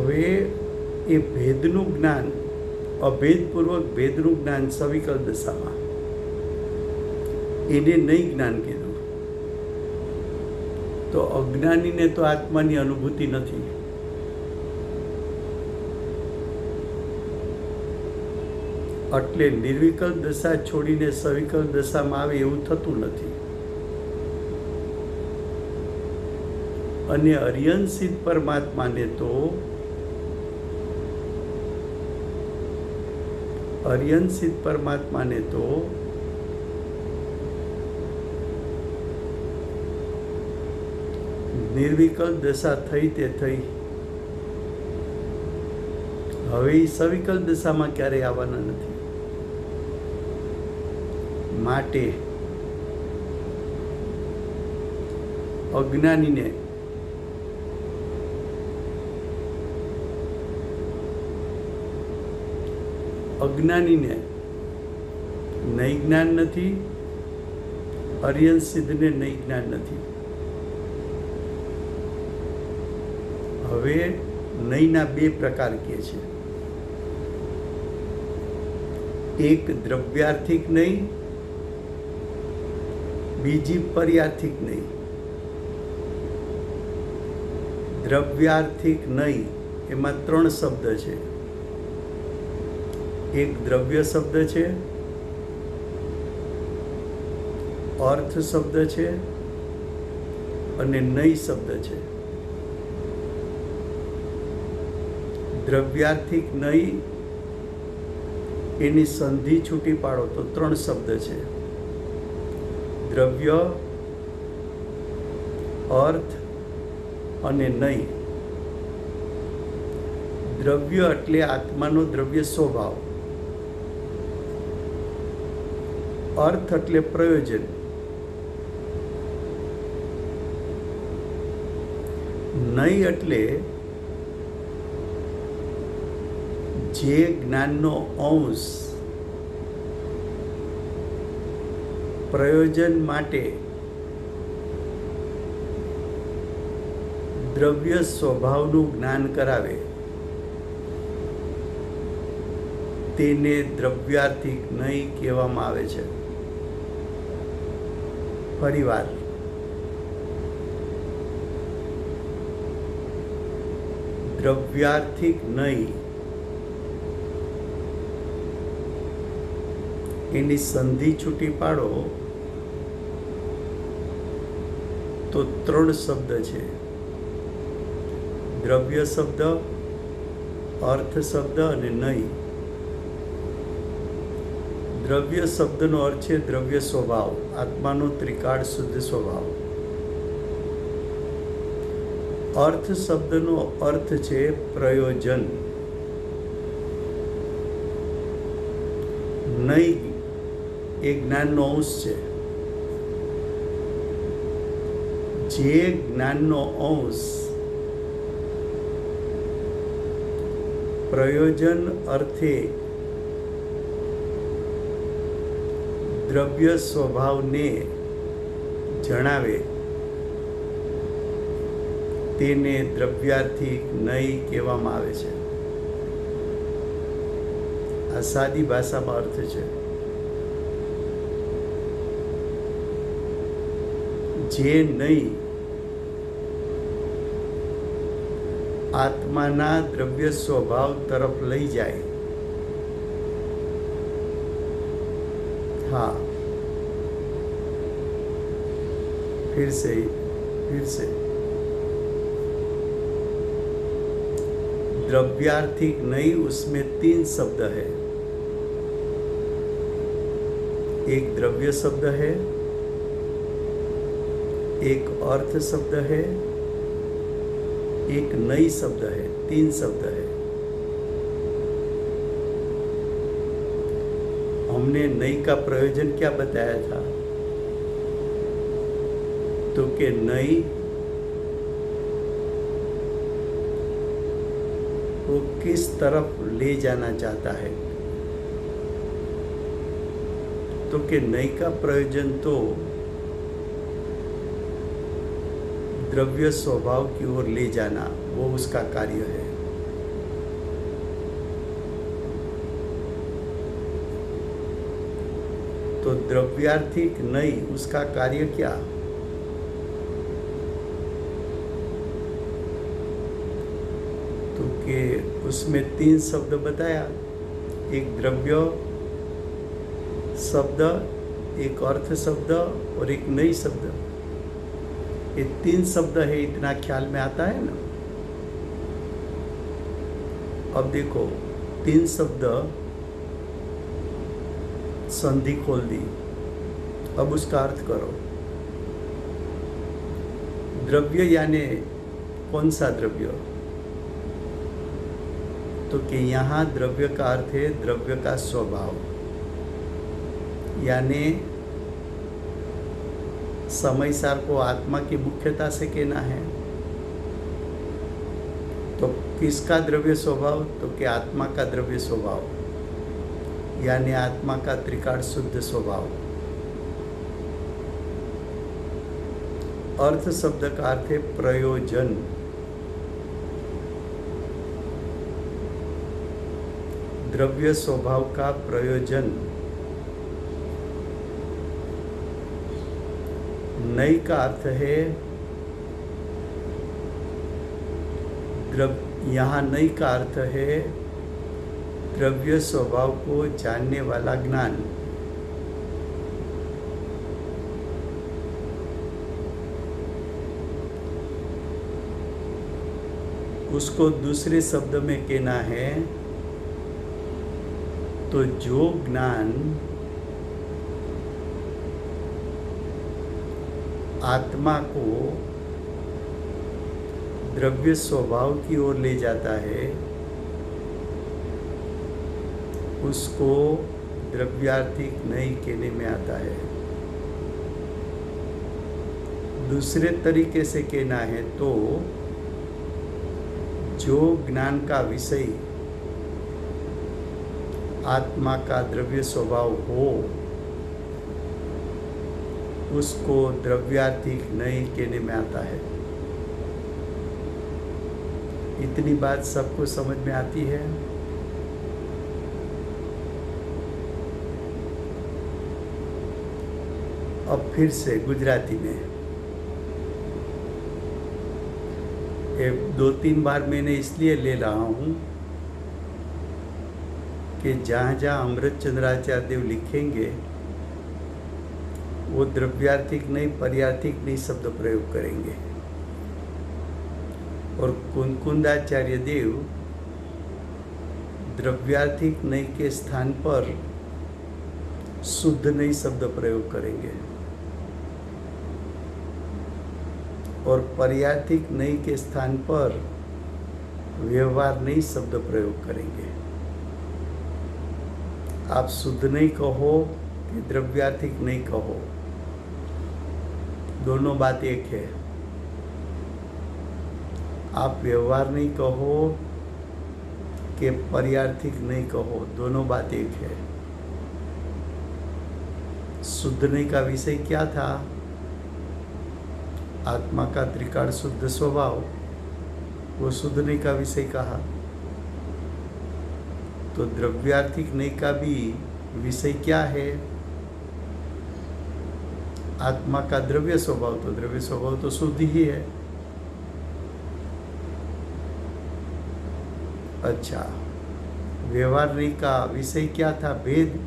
હવે એ ભેદનું જ્ઞાન, અભેદપૂર્વક ભેદનું જ્ઞાન સવિકલ દશામાં, એને નહીં જ્ઞાન કીધું. તો અજ્ઞાનીને તો આત્માની અનુભૂતિ નથી. એટલે નિર્વિકલ્પ દશા છોડીને સવિકલ્પ દશામાં આવે એવું થતું નથી. અને અર્યંસિત પરમાત્માને તો નિર્વિકલ્પ દશા થઈ તે થઈ. હવે એ સવિકલ્પ દશામાં ક્યારેય આવવાના નથી. માટે અજ્ઞાનીને નહીં જ્ઞાન નથી, અર્યંસિદ્ધને નહીં જ્ઞાન નથી. હવે નહીંના બે પ્રકાર કહે છે. એક દ્રવ્યાર્થિક નહીં, બીજી પર્યાર્થિક નહીં. દ્રવ્યાર્થિક નહીં એમાં ત્રણ શબ્દ છે. એક દ્રવ્ય શબ્દ છે, અર્થ શબ્દ છે અને નહીં શબ્દ છે. દ્રવ્યાર્થિક નહીં એની સંધિ છૂટી પાડો તો ત્રણ શબ્દ છે: દ્રવ્ય, અર્થ અને નહીં. દ્રવ્ય એટલે આત્માનો દ્રવ્ય સ્વભાવ. અર્થ એટલે પ્રયોજન. નહીં એટલે જે જ્ઞાનનો અંશ પ્રયોજન માટે દ્રવ્ય સ્વભાવનું જ્ઞાન કરાવે તેને દ્રવ્યાર્થિક નહીં કહેવામાં આવે છે. ફરીવાર, દ્રવ્યાર્થિક નહીં એની સંધિ છૂટી પાડો તો ત્રણ શબ્દ છે: દ્રવ્ય શબ્દ, અર્થ શબ્દ અને નહીં. દ્રવ્ય શબ્દનો અર્થ છે દ્રવ્ય સ્વભાવ, આત્માનો ત્રિકાળ શુદ્ધ સ્વભાવ. અર્થ શબ્દનો અર્થ છે પ્રયોજન. નહીં એ જ્ઞાનનો અંશ છે. જે જ્ઞાનનો અંશ પ્રયોજન અર્થે દ્રવ્ય સ્વભાવને જણાવે તેને દ્રવ્યાર્થિક નહીં કહેવામાં આવે છે. આ સાદી ભાષામાં અર્થ છે. જે નહીં આત્માના દ્રવ્ય સ્વભાવ તરફ લઈ જાય. हाँ, फिर से द्रव्यार्थिक नहीं, उसमें तीन शब्द है. एक द्रव्य शब्द है, एक अर्थ शब्द है, एक नई शब्द है. तीन शब्द है. हमने नई का प्रयोजन क्या बताया था? तो कि नई को किस तरफ ले जाना चाहता है. तो कि नई का प्रयोजन तो द्रव्य स्वभाव की ओर ले जाना, वो उसका कार्य है. तो द्रव्यार्थिक नई उसका कार्य क्या? तो कि उसमें 3 शब्द बताया, एक द्रव्य शब्द, एक अर्थ शब्द और एक नई शब्द। ये 3 शब्द है, इतना ख्याल में आता है ना। अब देखो 3 शब्द संधि खोल दी, अब उसका अर्थ करो। द्रव्य यानी कौन सा द्रव्य? तो कि यहाँ द्रव्य का अर्थ है द्रव्य का स्वभाव, यानी समय सार को आत्मा की मुख्यता से कहना है। तो किसका द्रव्य स्वभाव? तो कि आत्मा का द्रव्य स्वभाव, यानी आत्मा का त्रिकाल शुद्ध स्वभाव। अर्थ शब्द का अर्थ है प्रयोजन। द्रव्य स्वभाव का प्रयोजन। नई का अर्थ है यहाँ नई का अर्थ है द्रव्य स्वभाव को जानने वाला ज्ञान। उसको दूसरे शब्द में कहना है तो जो ज्ञान आत्मा को द्रव्य स्वभाव की ओर ले जाता है, उसको द्रव्यार्थिक नहीं कहने में आता है। दूसरे तरीके से कहना है तो जो ज्ञान का विषय आत्मा का द्रव्य स्वभाव हो, उसको द्रव्यार्थिक नहीं कहने में आता है। इतनी बात सबको समझ में आती है? अब फिर से गुजराती में 2-3 बार मैंने इसलिए ले रहा हूँ कि जहाँ जहाँ अमृतचंद्राचार्य देव लिखेंगे वो द्रव्यार्थिक नहीं पर्यार्थिक नहीं शब्द प्रयोग करेंगे, और कुंकुंदाचार्य देव द्रव्यार्थिक नहीं के स्थान पर शुद्ध नहीं शब्द प्रयोग करेंगे, और पर्यार्थिक नहीं के स्थान पर व्यवहार नहीं शब्द प्रयोग करेंगे। आप शुद्ध नहीं कहो कि द्रव्यार्थिक नहीं कहो, दोनों बात एक है। आप व्यवहार नहीं कहो कि पर्यार्थिक नहीं कहो, दोनों बात एक है। शुद्ध नहीं का विषय क्या था? आत्मा का त्रिकाल शुद्ध स्वभाव, वो शुद्ध नहीं का विषय कहा। तो द्रव्यार्थिक नहीं का भी विषय क्या है? आत्मा का द्रव्य स्वभाव, तो द्रव्य स्वभाव तो शुद्ध ही है। अच्छा, व्यवहार नहीं का विषय क्या था? भेद।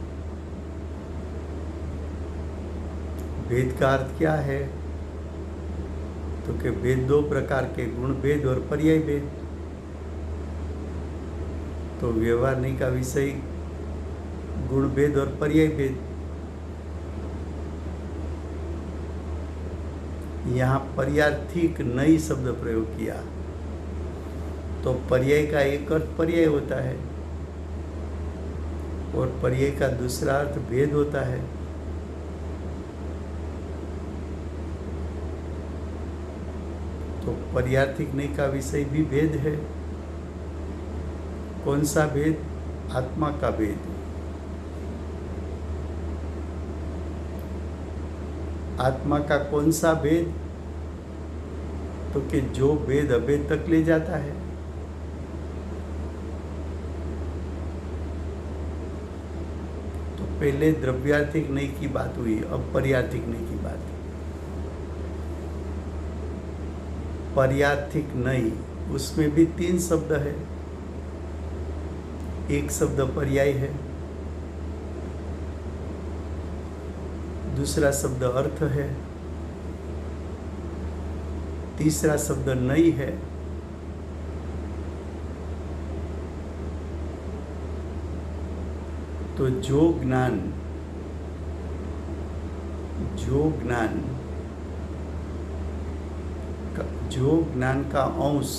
भेद का अर्थ क्या है? तो कि भेद 2 प्रकार के, गुण भेद और पर्याय भेद। तो व्यवहार नहीं का विषय गुण भेद और पर्याय भेद। यहाँ पर्यार्थिक नई शब्द प्रयोग किया, तो पर्याय का एक अर्थ पर्याय होता है और पर्याय का दूसरा अर्थ भेद होता है। तो पर्यार्थिक नहीं का विषय भी भेद है। कौन सा भेद? आत्मा का भेद। आत्मा का कौन सा भेद? तो कि जो भेद अभेद तक ले जाता है। तो पहले द्रव्यार्थिक नहीं की बात हुई, अब पर्यार्थिक नहीं की बात। पर्यार्थिक नहीं, उसमें भी 3 शब्द है। एक शब्द पर्याय है, दूसरा शब्द अर्थ है, तीसरा शब्द नहीं है। तो जो ज्ञान का अंश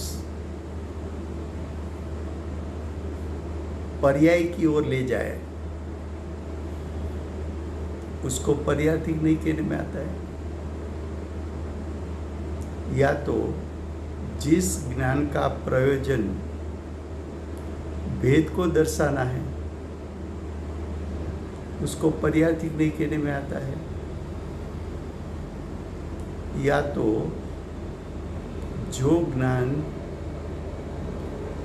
पर्याय की ओर ले जाए, उसको पर्यार्थिक नहीं कहने में आता है। या तो जिस ज्ञान का प्रयोजन भेद को दर्शाना है, उसको पर्यार्थिक नहीं कहने में आता है। या तो जो ज्ञान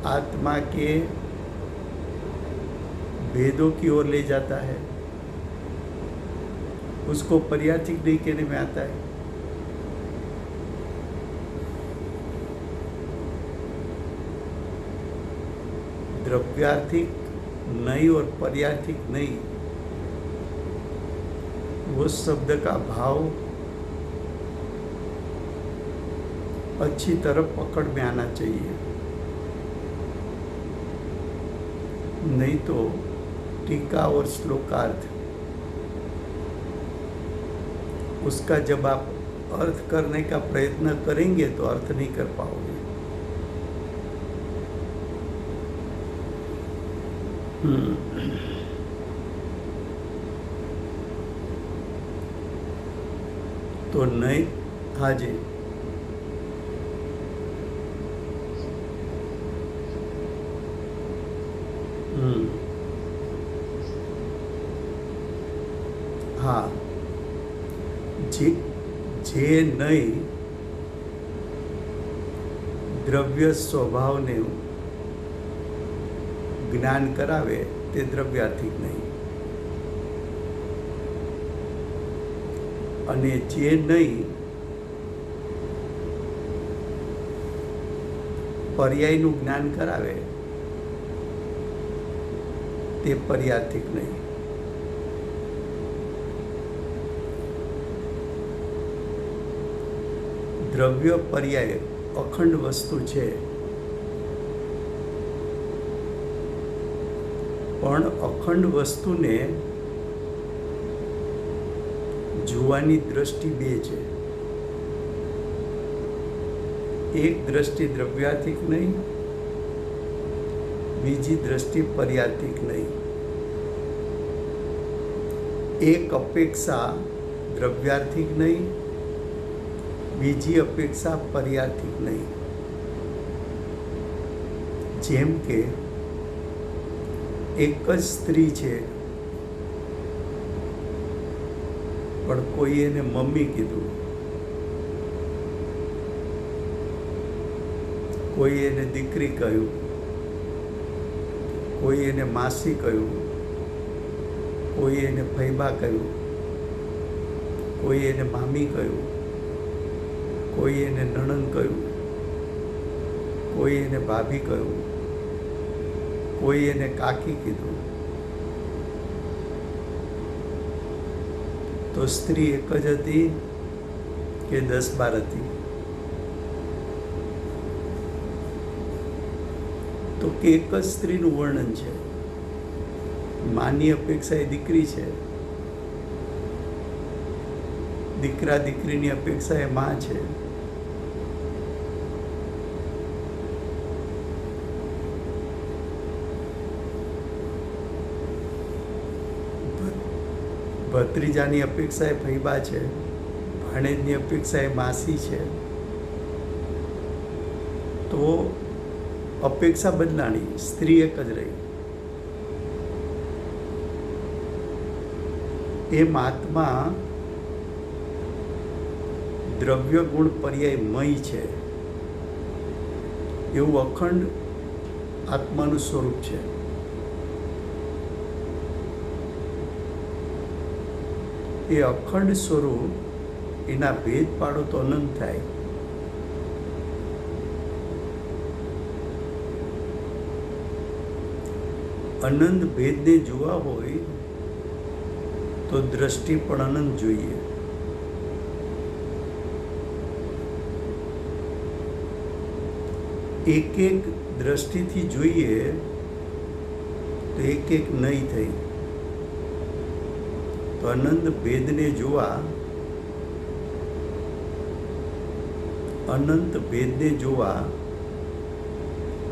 आत्मा के भेदों की ओर ले जाता है, उसको पर्यार्थिक नहीं कहने में आता है। द्रव्यार्थिक नहीं और पर्यार्थिक नहीं, वो शब्द का भाव अच्छी तरह पकड़ में आना चाहिए, नहीं तो टीका और श्लोकार्थ उसका जब आप अर्थ करने का प्रयत्न करेंगे तो अर्थ नहीं कर पाओगे। तो नहीं, हाँ जी, हाँ, જે નહીં દ્રવ્ય સ્વભાવને જ્ઞાન કરાવે તે દ્રવ્યાર્થિક નહીં, અને જે નહીં પર્યાયનું જ્ઞાન કરાવે તે પર્યાર્થિક નહીં. દ્રવ્ય પર્યાય અખંડ વસ્તુ છે, પણ અખંડ વસ્તુને જોવાની દ્રષ્ટિ બે છે. એક દ્રષ્ટિ દ્રવ્યાર્થિક નહીં, બીજી દ્રષ્ટિ પર્યાર્થિક નહીં. એક અપેક્ષા દ્રવ્યાર્થિક નહીં, બીજી અપેક્ષા પર્યાર્થિક નહીં. જેમ કે એક જ સ્ત્રી છે, પણ કોઈ એને મમ્મી કીધું, કોઈ એને દીકરી કહ્યું, કોઈ એને માસી કહ્યું, કોઈ એને ફૈબા કહ્યું, કોઈ એને મામી કહ્યું, કોઈ એને નણંદ કહ્યું, કોઈ એને ભાભી કહ્યું, કોઈ એને કાકી કીધું. તો સ્ત્રી એક જ હતી કે 10-12 હતી? તો કે એક જ સ્ત્રીનું વર્ણન છે. માની અપેક્ષા એ દીકરી છે, દીકરા દીકરીની અપેક્ષા એ માં છે. ભત્રીજાની અપેક્ષા એ ફૈબા છે, ભાણેજની અપેક્ષા એ માસી છે. તો અપેક્ષા બદલાણી, સ્ત્રી એક જ રહી. એમ આત્મા દ્રવ્ય ગુણ પર્યાય મય છે, એવું અખંડ આત્માનું સ્વરૂપ છે. એ અખંડ સ્વરૂપ, એના ભેદ પાડો તો અનંત થાય. અનંત ભેદને જોવા હોય તો દ્રષ્ટિ પણ અનંત જોઈએ. એક એક દ્રષ્ટિથી જોઈએ તો એક એક નહીં થઈ. તો અનંત ભેદને જોવા, અનંત ભેદને જોવા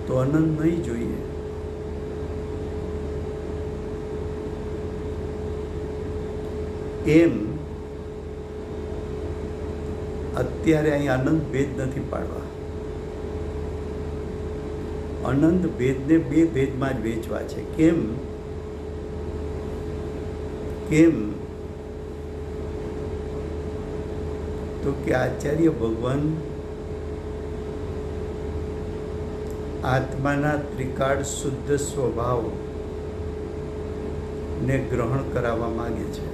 તો અનંત નહીં જોઈએ. એમ અત્યારે અહીં અનંત ભેદ નથી પાડવા. અનંત ભેદને બે ભેદમાં જ વેચવા છે. કેમ તો કે આચાર્ય ભગવાન આત્માના ત્રિકાળ શુદ્ધ સ્વભાવ ને ગ્રહણ કરાવવા માંગે છે.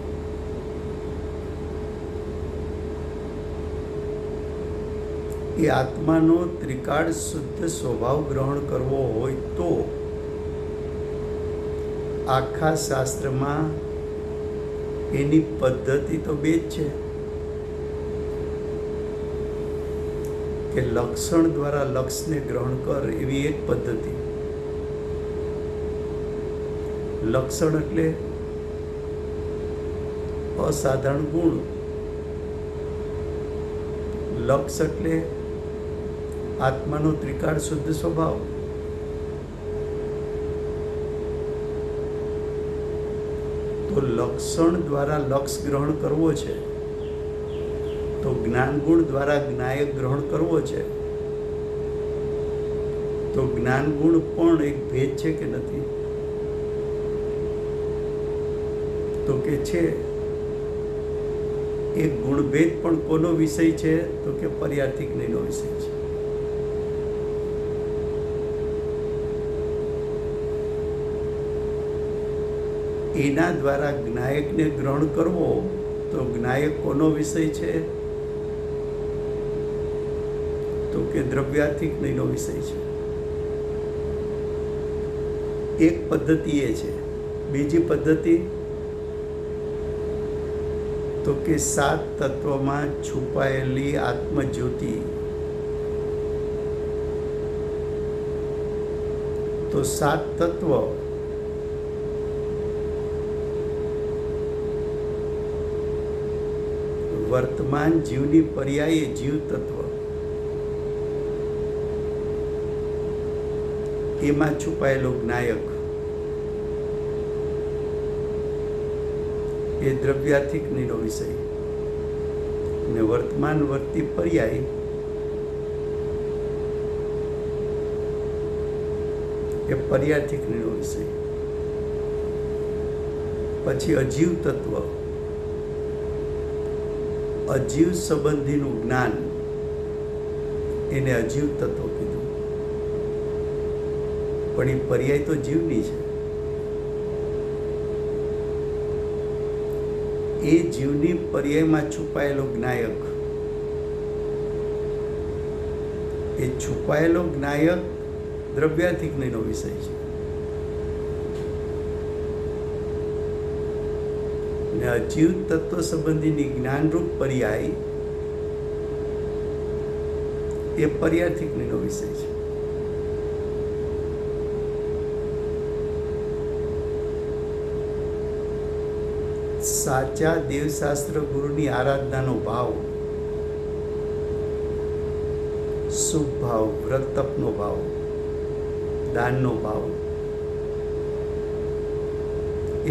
એ આત્માનો ત્રિકાળ શુદ્ધ સ્વભાવ ગ્રહણ કરવો હોય તો આખા શાસ્ત્રમાં એની પદ્ધતિ તો બે જ છે કે લક્ષણ દ્વારા લક્ષને ગ્રહણ કર, એવી એક પદ્ધતિ. લક્ષણ એટલે અસાધારણ ગુણ, લક્ષ એટલે આત્માનો ત્રિકાળ શુદ્ધ સ્વભાવ. તો લક્ષણ દ્વારા લક્ષ ગ્રહણ કરવો છે તો જ્ઞાન ગુણ દ્વારા જ્ઞાયક ગ્રહણ કરવો છે. તો જ્ઞાન ગુણ પણ એક ભેદ છે કે નથી? તો કે છે. એક ગુણભેદ પણ કોનો વિષય છે? તો કે પર્યાર્થિક જ્ઞાનનો વિષય છે. એના દ્વારા જ્ઞાયકને ગ્રહણ કરવો તો જ્ઞાયક કોનો વિષય છે? તો કે દ્રવ્યાર્થિક જ્ઞાનનો વિષય છે. એક પદ્ધતિ એ છે. બીજી પદ્ધતિ તો કે 7 તત્વમાં છુપાયેલી આત્મજ્યોતિ. તો 7 તત્વ વર્તમાન જીવની પર્યાયે જીવ તત્વ, એમાં છુપાયેલો જ્ઞાયક એ દ્રવ્યાર્થિક જ્ઞાનનો વિષય, ને વર્તમાન વર્તી પર્યાય એ પર્યાર્થિક જ્ઞાનનો વિષય. પછી અજીવ તત્વ, અજીવ સંબંધીનું જ્ઞાન, એને અજીવ તત્વ કીધું. પણ એ પર્યાય તો જીવની છે. એ જીવની પર્યાયમાં છુપાયેલો જ્ઞાયક, એ છુપાયેલો જ્ઞાયક દ્રવ્યાર્થિક જ્ઞાનનો વિષય છે. ને અજીવ તત્વ સંબંધીની જ્ઞાનરૂપ પર્યાય એ પર્યાર્થિક જ્ઞાનનો વિષય છે. સાચા દેવશાસ્ત્ર ગુરુની આરાધનાનો ભાવ, શુભ ભાવ, વ્રત તપનો ભાવ, દાનનો ભાવ,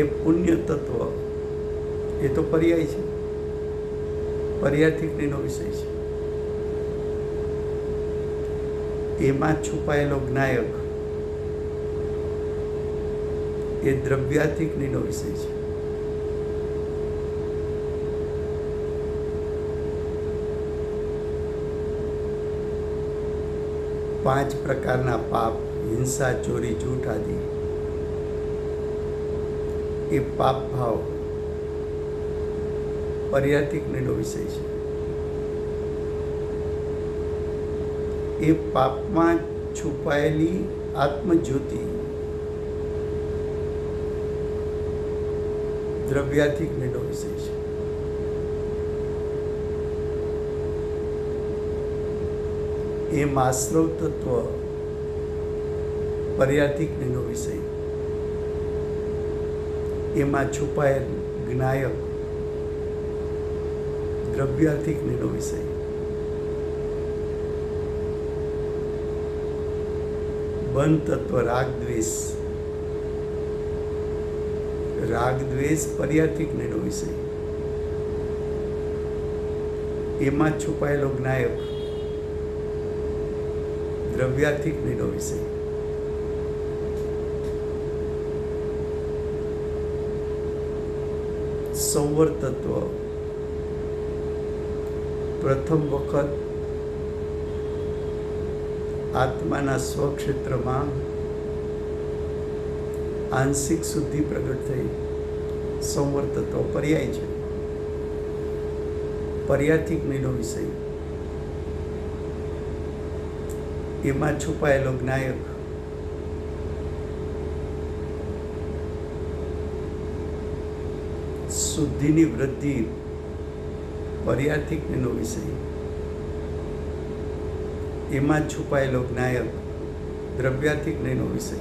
એ પુણ્ય તત્વ, એ તો પર્યાય છે, પર્યાર્થિક જ્ઞાનનો વિષય છે. એમાં છુપાયેલો જ્ઞાયક એ દ્રવ્યાર્થિક જ્ઞાનનો વિષય છે. પાંચ પ્રકારના પાપ, હિંસા, ચોરી, જૂઠ આદિ, એ પાપ ભાવ પર્યાર્થિક જ્ઞેયનો વિષય છે. એ પાપમાં છુપાયેલી આત્મજ્યોતિ દ્રવ્યાર્થિક જ્ઞેયનો વિષય છે. એમ આશ્રવ તત્વ પર્યાર્થિક જ્ઞેયનો વિષય. એમાં છુપાયેલ જ્ઞાયક દ્રવ્યાર્થિક જ્ઞેયનો વિષય. બંધ તત્વ રાગ દ્વેષ પર્યાર્થિક જ્ઞેયનો વિષય. એમાં છુપાયેલો જ્ઞાયક દ્રવ્યાર્થિક જ્ઞેયનો વિષય. સંવર તત્વ પ્રથમ વખત આત્માના સ્વક્ષેત્રમાં આંશિક શુદ્ધિ પ્રગટ થઈ. સંવર તત્વ પર્યાય છે, પર્યાર્થિક જ્ઞેયનો વિષય. એમાં છુપાયેલો જ્ઞાયક શુદ્ધિની વૃદ્ધિ પર્યાર્થિક જ્ઞેયનો વિષય. એમાં છુપાયેલો જ્ઞાયક દ્રવ્યાર્થિક જ્ઞેયનો વિષય.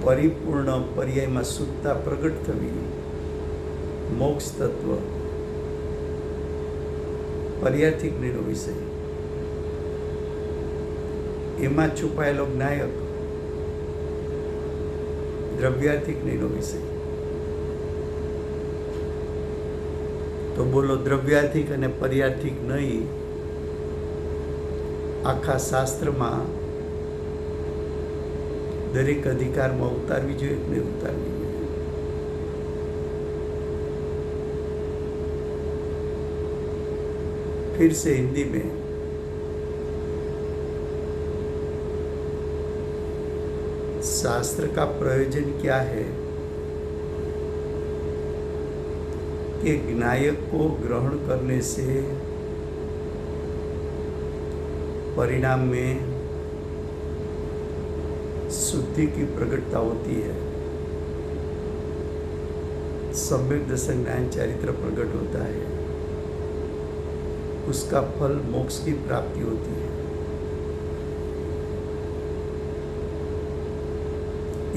પરિપૂર્ણ પર્યાયમાં શુદ્ધતા પ્રગટ થવી મોક્ષ તત્વ પર્યાર્થિક જ્ઞેયનો વિષય. એમાં છુપાયેલો જ્ઞાયક દ્રવ્યાર્થિક જ્ઞેયનો વિષય. તો બોલો, દ્રવ્યાર્થિક અને પર્યાર્થિક નહીં આખા શાસ્ત્રમાં દરેક અધિકારમાં ઉતારવી જોઈએ કે નહીં ઉતારવી જોઈએ? फिर से हिंदी में शास्त्र का प्रयोजन क्या है कि ज्ञायक को ग्रहण करने से परिणाम में शुद्धि की प्रकटता होती है, सम्यक दर्शन ज्ञान चरित्र प्रकट होता है, उसका फल मोक्ष की प्राप्ति होती है.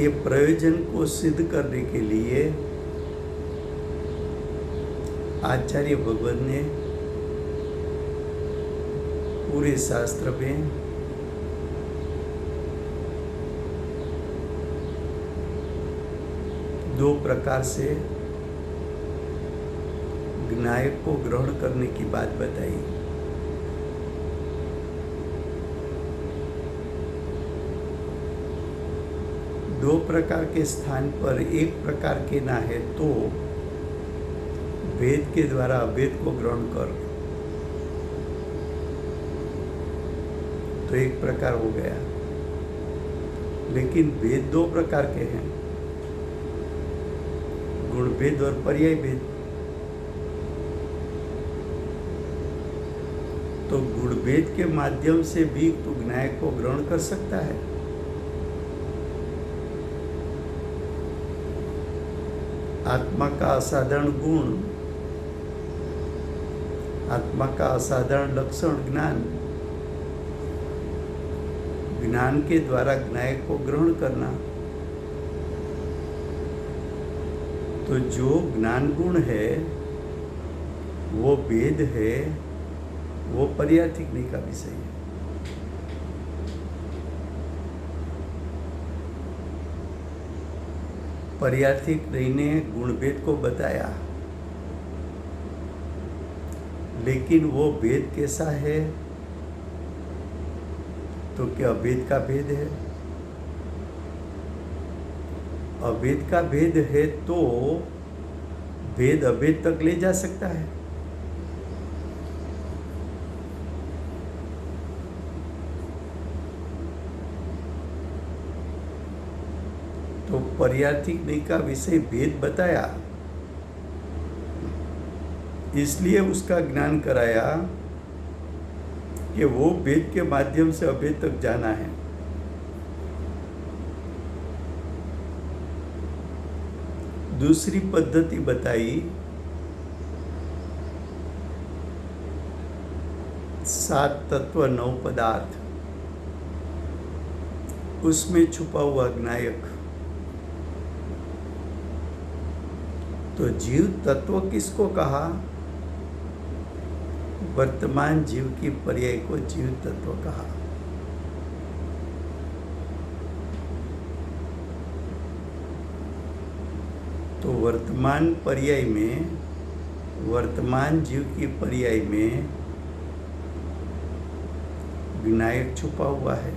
ये प्रयोजन को सिद्ध करने के लिए आचार्य भगवत ने पूरे शास्त्र में दो प्रकार से ज्ञायक को ग्रहण करने की बात बताई. दो प्रकार के स्थान पर एक प्रकार के ना है तो वेद के द्वारा अवेद को ग्रहण कर, तो एक प्रकार हो गया. लेकिन वेद दो प्रकार के हैं, गुण भेद और पर्याय भेद. तो गुण भेद के माध्यम से भी तो ज्ञायक को ग्रहण कर सकता है. आत्मा का असाधारण गुण, आत्मा का असाधारण लक्षण ज्ञान, ज्ञान के द्वारा ज्ञायक को ग्रहण करना. तो जो ज्ञान गुण है वो भेद है, वो पर्यार्थिक नहीं का विषय है. पर्यार्थिक नहीं ने गुणभेद को बताया, लेकिन वो भेद कैसा है? तो क्या अभेद का भेद है? अभेद का भेद है तो भेद अभेद तक ले जा सकता है. तो पर्यार्थिक नहीं का विषय भेद बताया, इसलिए उसका ज्ञान कराया कि वो भेद के माध्यम से अभेद तक जाना है। दूसरी पद्धति बताई 7 तत्व 9 पदार्थ, उसमें छुपा हुआ ज्ञायक। तो जीव तत्व किसको कहा? वर्तमान जीव की पर्याय को जीव तत्व कहा। तो वर्तमान पर्याय में, वर्तमान जीव की पर्याय में ज्ञायक छुपा हुआ है।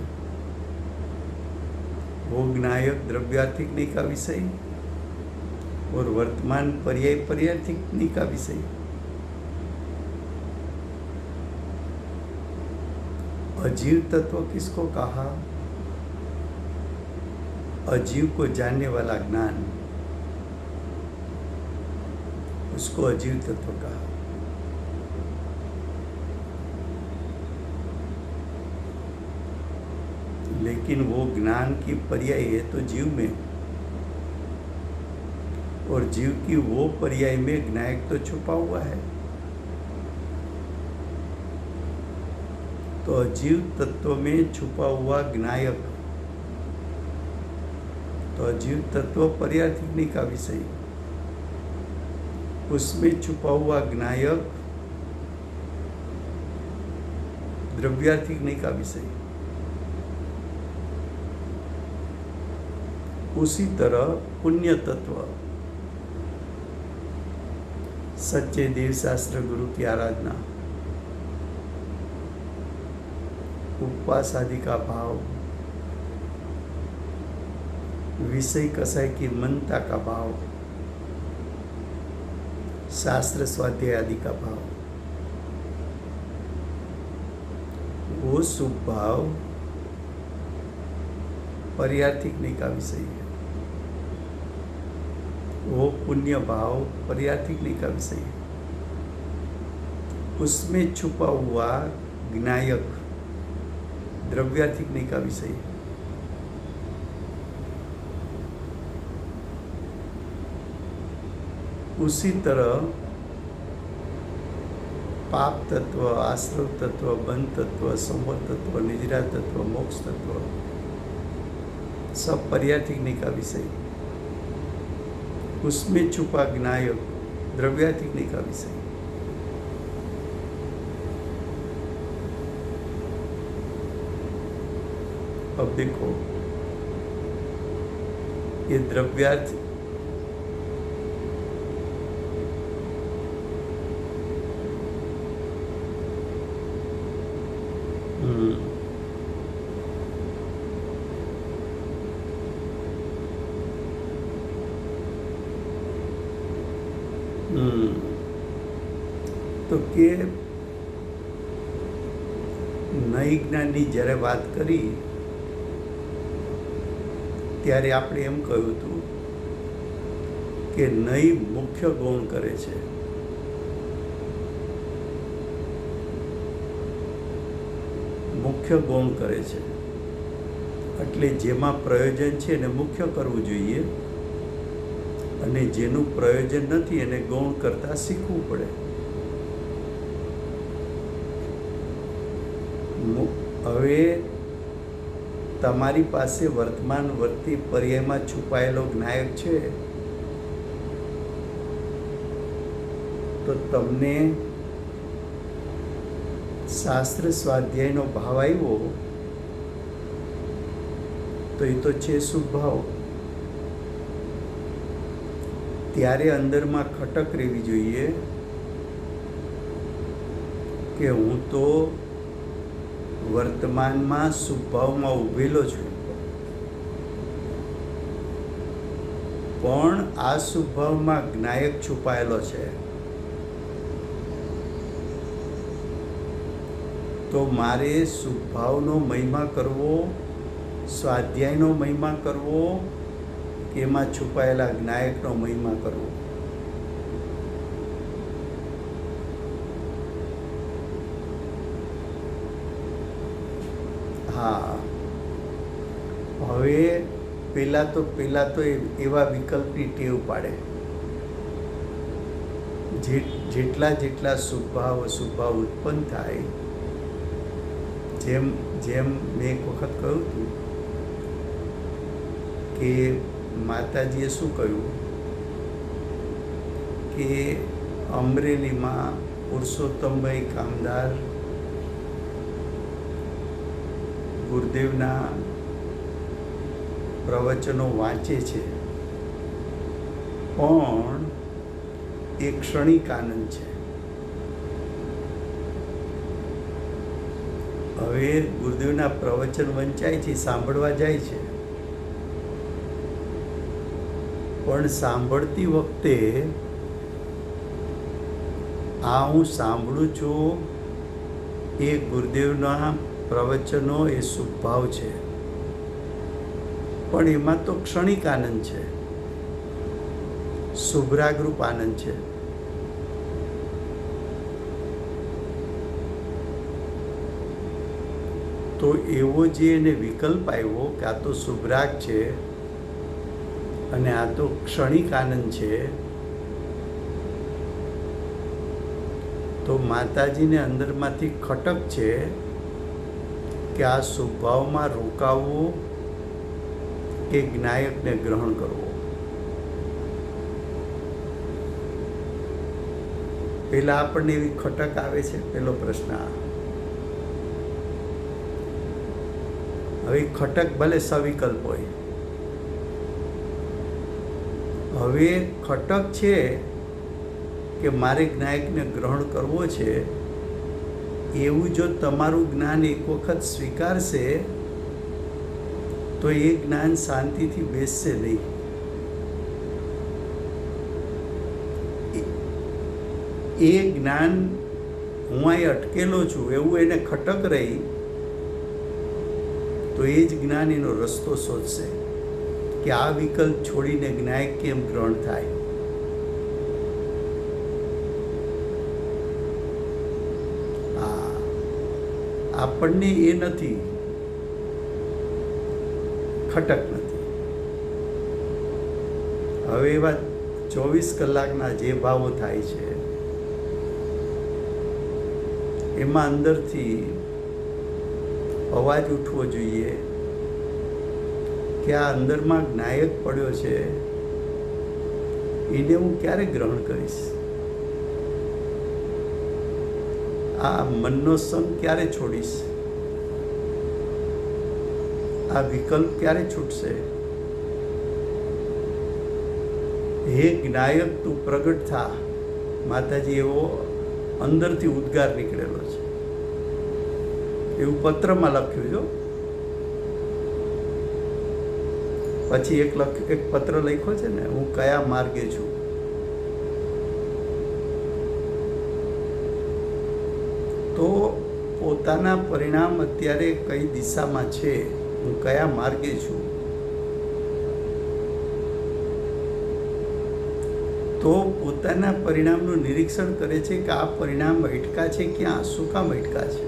वो ज्ञायक द्रव्यार्थिकनी का विषय और वर्तमान पर्याय पर्यार्थिकनी का विषय। अजीव तत्व किसको कहा? अजीव को जानने वाला ज्ञान, उसको अजीव तत्व कहा। लेकिन वो ज्ञान की पर्याय है तो जीव में, और जीव की वो पर्याय में ज्ञायक तो छुपा हुआ है। तो अजीव तत्व में छुपा हुआ ज्ञायक, तो अजीव तत्व पर्यार्थिकनी का विषय, उसमें छुपा हुआ ज्ञायक द्रव्यार्थिकनी का विषय। उसी तरह पुण्य तत्व, सच्चे देव शास्त्र गुरु की आराधना, उपवास आदि का भाव, विषय कसाय की मनता का भाव, शास्त्र स्वाध्याय आदि का भाव, वो शुभ भाव पर्यार्थिकनी का विषय है। वो पुण्य भाव पर्यार्थिकनी का विषय है। उसमें छुपा हुआ ज्ञायक द्रव्यार्थिकनी का विषय है। उसी तरह पाप तत्व, आश्रव तत्व, बंध तत्व, संवर तत्व, निद्रा तत्व, मोक्ष तत्व, सब पर्यार्थिकनी का विषय। उसमें छुपा ज्ञायक द्रव्यार्थिकनी का विषय। अब देखो, ये द्रव्यार्थ તો કે નઈ જ્ઞાનની જ્યારે વાત કરી ત્યારે આપણે એમ કહ્યું હતું કે નઈ મુખ્ય ગૌણ કરે છે, મુખ્ય ગૌણ કરે છે એટલે જેમાં પ્રયોજન છે એને મુખ્ય કરવું જોઈએ અને જેનું પ્રયોજન નથી એને ગૌણ કરતા શીખવું પડે। હવે તમારી પાસે વર્તમાન વર્તી પર્યાયમાં છુપાયેલો જ્ઞાયક છે તો તમને શાસ્ત્ર સ્વાધ્યાયનો ભાવ આવ્યો તો એ તો છે શુભ ભાવ। ત્યારે અંદરમાં ખટક રહેવી જોઈએ કે હું તો વર્તમાનમાં શુભ ભાવમાં ઊભેલો છું, પણ આ શુભ ભાવમાં જ્ઞાયક છુપાયેલો છે। તો મારે શુભ ભાવનો મહિમા કરવો, સ્વાધ્યાયનો મહિમા કરવો કે એમાં છુપાયેલા જ્ઞાયકનો મહિમા કરવો? હા, હવે પહેલાં તો એવા વિકલ્પની ટેવ પાડે, જેટલા શુભભાવ અશુભભાવ ઉત્પન્ન થાય, જેમ મેં એક વખત કહ્યું હતું કે માતાજીએ શું કહ્યું કે અમરેલીમાં પુરુષોત્તમભાઈ કામદાર ગુરુદેવના પ્રવચનો વાંચે છે, પણ એ ક્ષણિક આનંદ છે. હવે ગુરુદેવના પ્રવચન વંચાય છે, સાંભળવા જાય છે, પણ સાંભળતી વખતે હું સાંભળું છું એ ગુરુદેવના પ્રવચનો એ શુભભાવ છે, પણ એમાં તો ક્ષણિક આનંદ છે, શુભરાગરૂપ આનંદ છે. તો એવો જે એને વિકલ્પ આવ્યો કે આ તો શુભરાગ છે અને આ તો ક્ષણિક આનંદ છે, તો માતાજીને અંદરમાંથી ખટક છે કે આ શુભભાવમાં રોકાવવું કે જ્ઞાયકને ગ્રહણ કરવો. પેલા આપણને એવી ખટક આવે છે, પેલો પ્રશ્ન. હવે ખટક ભલે સવિકલ્પ હોય, હવે ખટક છે કે મારે જ્ઞાયકને ગ્રહણ કરવો છે, એવું જો તમારું જ્ઞાન એક વખત સ્વીકારશે તો એ જ્ઞાન શાંતિથી બેસશે નહીં. એ જ્ઞાન હું અહીં અટકેલો છું એવું એને ખટક રહી તો એ જ જ્ઞાન એનો રસ્તો શોધશે કે આ વિકલ્પ છોડીને જ્ઞાયક કેમ ગ્રહણ થાય. આપણને એ નથી, ખટક નથી. હવે એવા 24 કલાકના જે ભાવો થાય છે એમાં અંદરથી અવાજ ઉઠવો જોઈએ કે આ અંદરમાં જ્ઞાયક પડ્યો છે એને હું ક્યારે ગ્રહણ કરીશ, આ મનનો સંગ ક્યારે છોડીશ, આ વિકલ્પ ક્યારે છૂટશે. હે જ્ઞાયક તું પ્રગટ થા, માતાજી એવો અંદરથી ઉદ્ગાર નીકળેલો છે, એવું પત્રમાં લખ્યું જો. પછી એક પત્ર લખ્યો છે ને, હું કયા માર્ગે છું. તો પોતાના પરિણામ અત્યારે કઈ દિશામાં છે, હું કયા માર્ગે છું, તો પોતાના પરિણામનું નિરીક્ષણ કરે છે કે આ પરિણામ અટકા છે ક્યાં, શું કામ અટકા છે.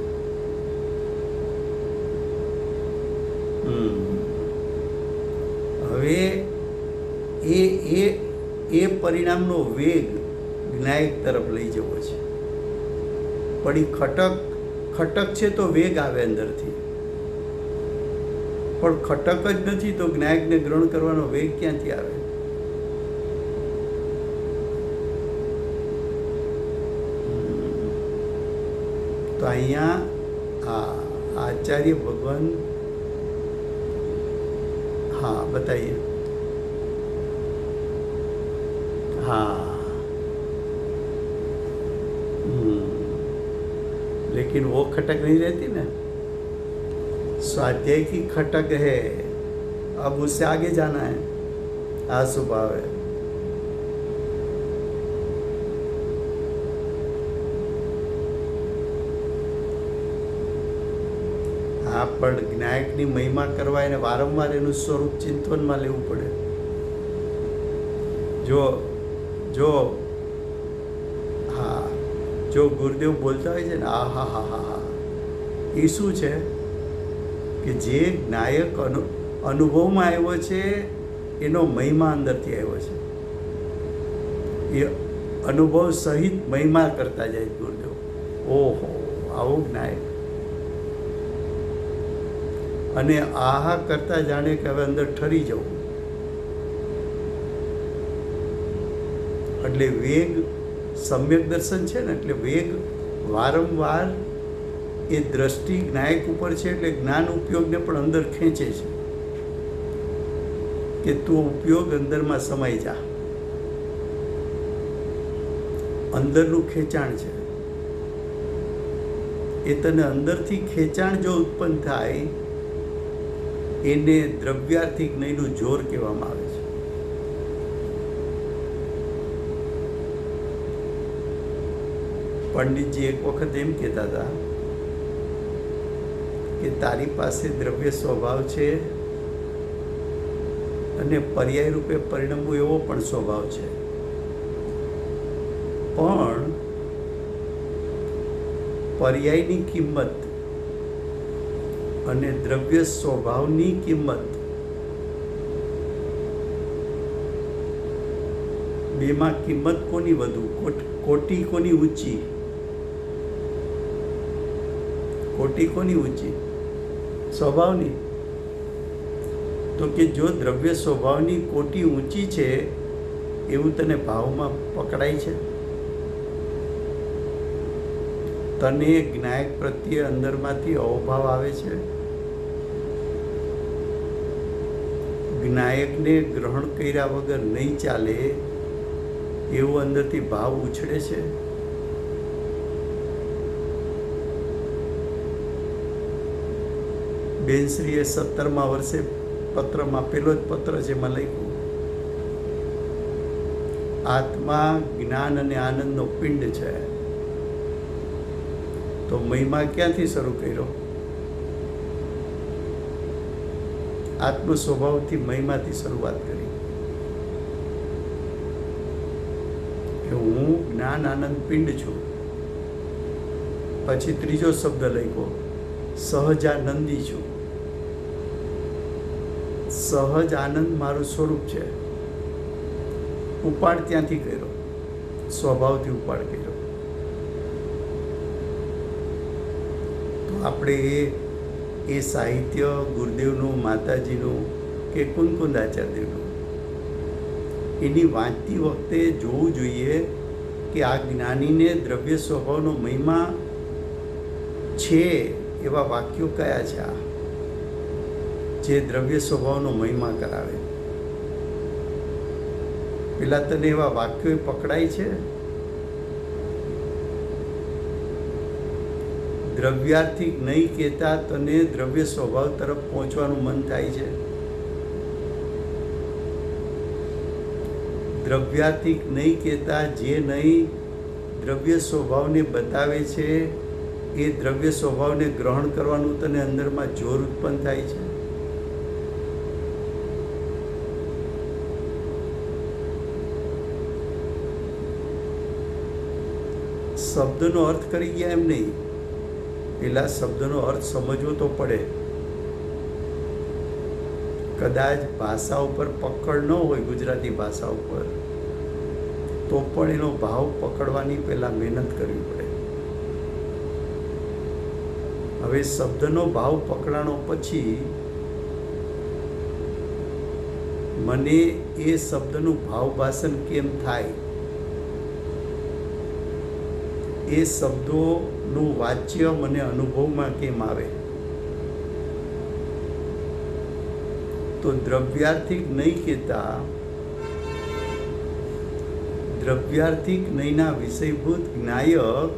હવે એ પરિણામનો વેગ જ્ઞાયક તરફ લઈ જવો છે, પણ એ ખટક છે તો વેગ આવે અંદરથી, પણ ખટક જ નથી તો જ્ઞાયકને ગ્રહણ કરવાનો વેગ ક્યાંથી આવે. તો અહીંયા આચાર્ય ભગવાન बताइए. लेकिन वो खटक नहीं रहती ना, स्वाध्याय की खटक है, अब उससे आगे जाना है. आ स्वभाव है. પણ જ્ઞાયકની મહિમા કરવા એને વારંવાર એનું સ્વરૂપ ચિંતવનમાં લેવું પડે. જો ગુરુદેવ બોલતા હોય છે ને, એ શું છે કે જે જ્ઞાયક અનુભવમાં આવ્યો છે એનો મહિમા અંદરથી આવ્યો છે. એ અનુભવ સહિત મહિમા કરતા જાય ગુરુદેવ. ઓહો, આવો જ્ઞાયક. અને આહા કરતા જાણે કે હવે અંદર ઠરી જવું. એટલે વેગ સમ્યક દર્શન છે ને, એટલે વેગ વારંવાર એ દ્રષ્ટિ જ્ઞાયક ઉપર છે, એટલે જ્ઞાન ઉપયોગને પણ અંદર ખેંચે છે કે તું ઉપયોગ અંદરમાં સમાઈ જા. અંદરનું ખેંચાણ છે એ તને અંદરથી ખેંચાણ જો ઉત્પન્ન થાય એને દ્રવ્યાર્થિક જ્ઞાનનું જોર કહેવામાં આવે છે. પંડિતજી એક વખત એમ કહેતા હતા કે તારી પાસે દ્રવ્ય સ્વભાવ છે અને પર્યાય રૂપે પરિણમવું એવો પણ સ્વભાવ છે, પણ પર્યાયની કિંમત અને દ્રવ્ય સ્વભાવની કિંમત બેમાં કિંમત કોની વધુ, કોટી કોની ઊંચી? કોટી કોની ઊંચી? સ્વભાવની. તો કે જો દ્રવ્ય સ્વભાવની કોટી ઊંચી છે એવું તને ભાવમાં પકડાય છે? તને જ્ઞાયક પ્રત્યે અંદરમાંથી અહોભાવ આવે છે? જ્ઞાયકને ગ્રહણ કર્યા વગર નહીં ચાલે એવું અંદરથી ભાવ ઉછળે છે? બેનશ્રીએ 17મા વર્ષે પત્રમાં, પેલો જ પત્ર છે એમાં લખ્યું, આત્મા જ્ઞાન અને આનંદનો પિંડ છે. તો મહિમા ક્યાંથી શરૂ કર્યો? આત્મ સ્વભાવથી મહિમાથી શરૂઆત કરી કે હું જ્ઞાન આનંદ પિંડ છું. પછી ત્રીજો શબ્દ લખ્યો, સહજાનંદી છું. સહજ આનંદ મારું સ્વરૂપ છે. ઉપાડ ત્યાંથી કર્યો, સ્વભાવથી ઉપાડ કર્યો. તો આપણે એ સાહિત્ય ગુરુદેવનું, માતાજીનું કે કુંદકુંદાચાર્યનું એની વાંચતી વખતે જોવું જોઈએ કે આ જ્ઞાનીને દ્રવ્ય સ્વભાવનો મહિમા છે એવા વાક્યો કયા છે આ જે દ્રવ્ય સ્વભાવનો મહિમા કરાવે. પેલા તને એવા વાક્યો પકડાય છે? દ્રવ્યાર્થિક નહીં કહેતા તને દ્રવ્ય સ્વભાવ તરફ પહોંચવાનું મન થાય છે? દ્રવ્યાર્થિક નહીં કહેતા જે નહીં દ્રવ્ય સ્વભાવને બતાવે છે એ દ્રવ્ય સ્વભાવને ગ્રહણ કરવાનું તને અંદરમાં જોર ઉત્પન્ન થાય છે? શબ્દનો અર્થ કરી ગયા એમ નહીં, પેલા શબ્દનો અર્થ સમજવો તો પડે. કદાચ ભાષા ઉપર પકડ ન હોય, ગુજરાતી ભાષા ઉપર, તો પણ એનો ભાવ પકડવાની પહેલા મહેનત કરવી પડે. હવે શબ્દનો ભાવ પકડાણો પછી મને એ શબ્દનું ભાવ ભાષણ કેમ થાય, એ શબ્દોનું વાચ્ય મને અનુભવમાં કેમ આવે, તો દ્રવ્યાર્થિક નહીં કહેતા દ્રવ્યાર્થિક નહીંના વિષયભૂત જ્ઞાયક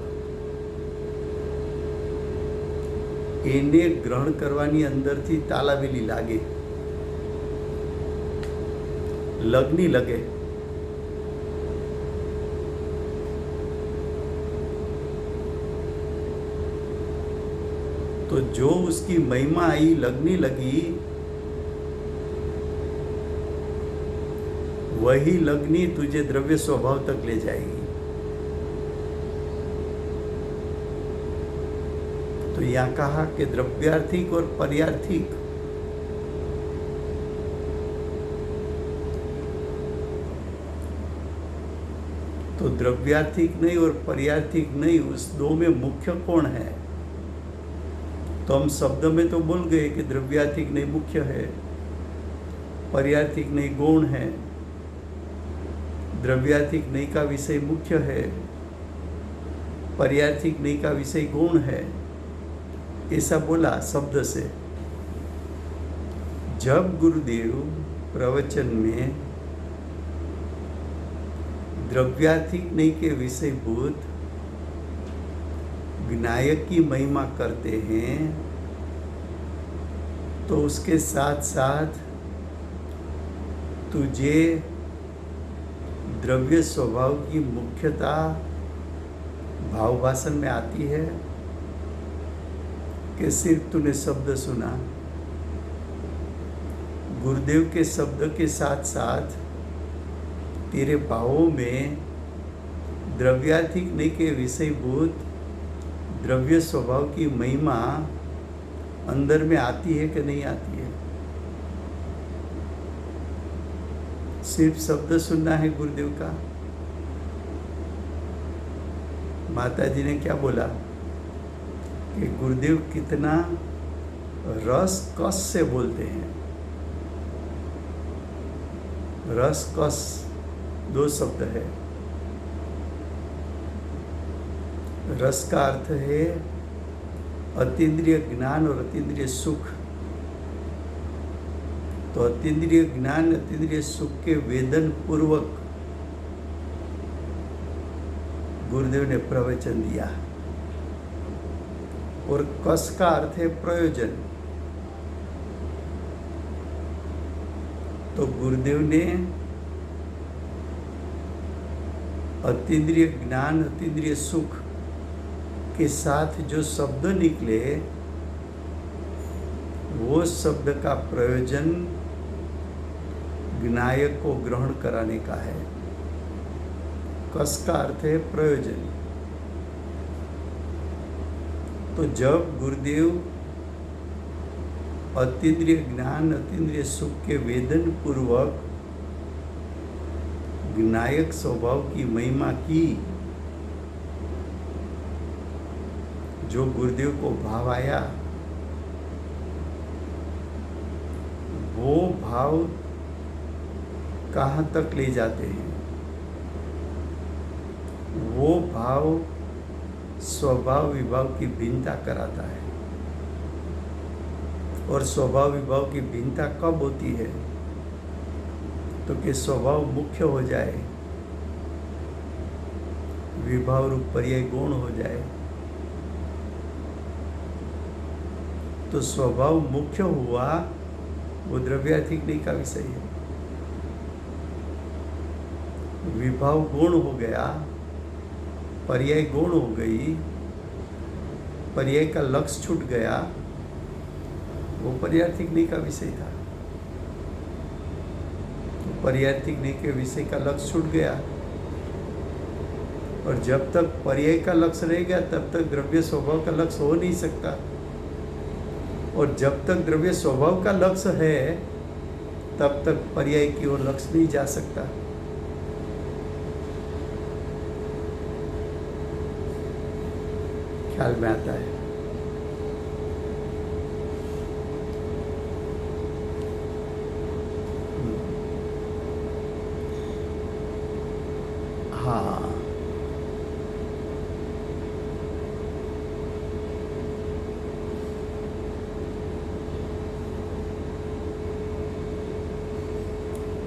એને ગ્રહણ કરવાની અંદરથી તાલાવેલી લાગે, લગ્ની લગે. तो जो उसकी महिमा आई लगनी लगी, वही लगनी तुझे द्रव्य स्वभाव तक ले जाएगी. तो तो यहाँ कहा कि द्रव्यार्थिक और पर्यार्थिक। तो द्रव्यार्थिक नहीं और पर्यार्थिक नहीं, उस दो में मुख्य कौन है? तो हम शब्द में तो बोल गए कि द्रव्यार्थिक नहीं मुख्य है, पर्यार्थिक नहीं गौण है, द्रव्यार्थिक नहीं का विषय मुख्य है, पर्यार्थिक नहीं का विषय गौण है, ऐसा बोला शब्द से। जब गुरुदेव प्रवचन में द्रव्यार्थिक नहीं के विषयभूत विनायक की महिमा करते हैं, तो उसके साथ साथ तुझे द्रव्य स्वभाव की मुख्यता भाव भाषण में आती है कि सिर्फ तूने शब्द सुना? गुरुदेव के शब्द के साथ साथ तेरे भावों में द्रव्यार्थिक नहीं के विषयभूत द्रव्य स्वभाव की महिमा अंदर में आती है कि नहीं आती है? सिर्फ शब्द सुनना है गुरुदेव का? माता जी ने क्या बोला कि गुरुदेव कितना रस कस से बोलते हैं। रस कस दो शब्द है। रस का अर्थ है अतीन्द्रिय ज्ञान और अतीन्द्रिय सुख। तो अतीन्द्रिय ज्ञान अतीन्द्रिय सुख के वेदन पूर्वक गुरुदेव ने प्रवचन दिया। और कस का अर्थ है प्रयोजन। तो गुरुदेव ने अतीन्द्रिय ज्ञान अतीन्द्रिय सुख के साथ जो शब्द निकले, वो शब्द का प्रयोजन विनायक को ग्रहण कराने का है। कस का अर्थ है प्रयोजन। तो जब गुरुदेव अतीन्द्रिय ज्ञान अतीन्द्रिय सुख के वेदन पूर्वक विनायक स्वभाव की महिमा की, जो गुरुदेव को भाव आया, वो भाव कहाँ तक ले जाते हैं? वो भाव स्वभाव विभाव की भिन्नता कराता है। और स्वभाव विभाव की भिन्नता कब होती है? तो कि स्वभाव मुख्य हो जाए, विभाव रूप पर्याय गौण हो जाए। तो स्वभाव मुख्य हुआ, वो द्रव्यार्थिक नहीं का विषय है। विभाव गौण हो गया, पर्याय गौण हो गई, पर्याय का लक्ष्य छूट गया, वो पर्यार्थिक नहीं का विषय था। तो पर्यार्थिक नहीं के विषय का लक्ष्य छूट गया। और जब तक पर्याय का लक्ष्य रहेगा तब तक द्रव्य स्वभाव का लक्ष्य हो नहीं सकता। और जब तक द्रव्य स्वभाव का लक्ष्य है तब तक पर्याय की ओर लक्ष्य नहीं जा सकता। ख्याल में आता है? हाँ,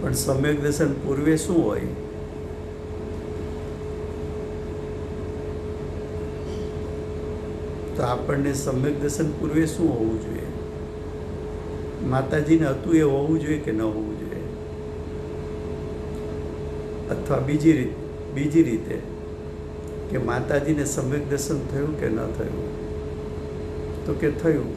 પણ સમ્યક દર્શન પૂર્વે શું હોય? તો આપણને સમ્યક દર્શન પૂર્વે શું હોવું જોઈએ? માતાજીને હતું એ હોવું જોઈએ કે ન હોવું જોઈએ? અથવા બીજી રીતે કે માતાજીને સમ્યક દર્શન થયું કે ન થયું? તો કે થયું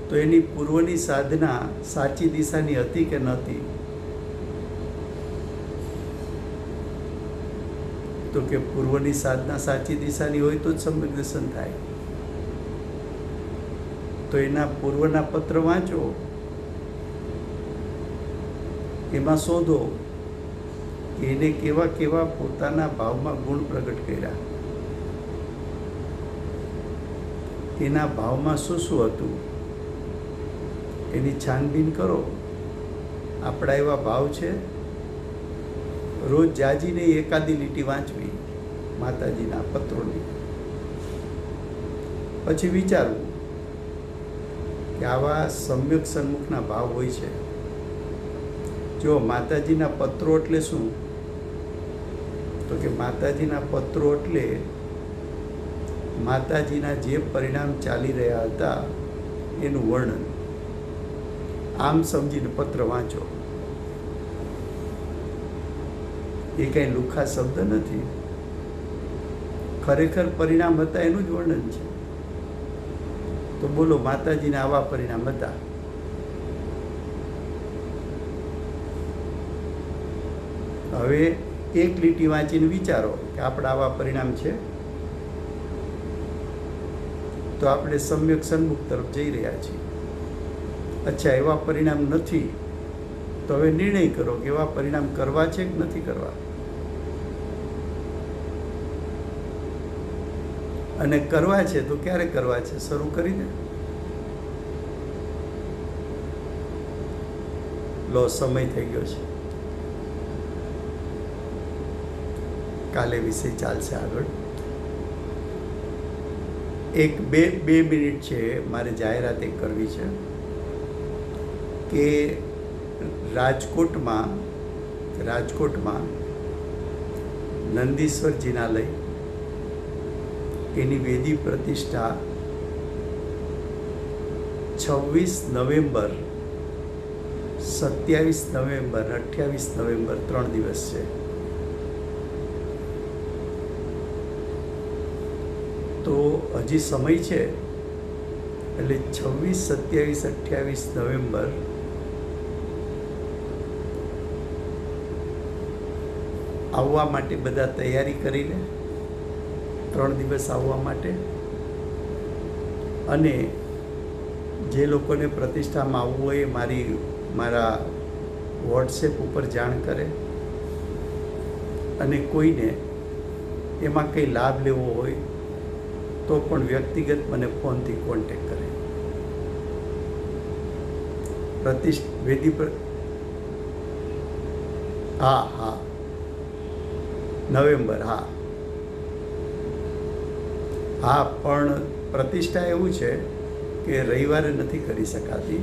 તો એની પૂર્વની સાધના સાચી દિશાની હતી કે નહોતી? તો કે પૂર્વની સાધના સાચી દિશાની હોય તો જ સમ્યક દર્શન થાય. તો એના પૂર્વના પત્ર વાંચો, એમાં શોધો એને કેવા કેવા પોતાના ભાવમાં ગુણ પ્રગટ કર્યા, એના ભાવમાં શું શું હતું એની છાનબીન કરો. આપણા એવા ભાવ છે, રોજ જાજીને એકાદી લીટી વાંચવી માતાજીના પત્રોની, પછી વિચારવું કે આવા સમ્યક સન્મુખના ભાવ હોય છે. જો માતાજીના પત્રો એટલે શું? તો કે માતાજીના પત્રો એટલે માતાજીના જે પરિણામ ચાલી રહ્યા હતા એનું વર્ણન. આમ સમજીને પત્ર વાંચો. એ કંઈ લુખા શબ્દ નથી, ખરેખર પરિણામ હતા એનું જ વર્ણન છે. તો બોલો, માતાજીના આવા પરિણામ હતા. હવે એક લીટી વાંચીને વિચારો કે આપણા આવા પરિણામ છે, તો આપણે સમ્યક સન્મુખ તરફ જઈ રહ્યા છીએ. અચ્છા, એવા પરિણામ નથી તો હવે નિર્ણય કરો કે એવા પરિણામ કરવા છે કે નથી કરવા. અને કરવા છે તો ક્યારે કરવા છે, શરૂ કરી દે. લો, સમય થઈ ગયો છે. કાલે વિષય ચાલશે આગળ. એક બે મિનિટ છે, મારે જાહેરાત એક કરવી છે કે રાજકોટમાં નંદીશ્વર જિનાલય એની વેદી પ્રતિષ્ઠા 26 નવેમ્બર, 27 નવેમ્બર, 28 નવેમ્બર 3 દિવસ છે. તો હજી સમય છે, એટલે 26, 27, 28 નવેમ્બર આવવા માટે બધા તૈયારી કરી લે. 3 દિવસ આવવા માટે. અને જે લોકોને પ્રતિષ્ઠામાં આવવું હોય મારા વોટ્સએપ ઉપર જાણ કરે, અને કોઈને એમાં કંઈ લાભ લેવો હોય તો પણ વ્યક્તિગત મને ફોનથી કોન્ટેક કરે. વેદી પર હા નવેમ્બર, હા પણ પ્રતિષ્ઠા એવું છે કે રવિવારે નથી કરી શકાતી.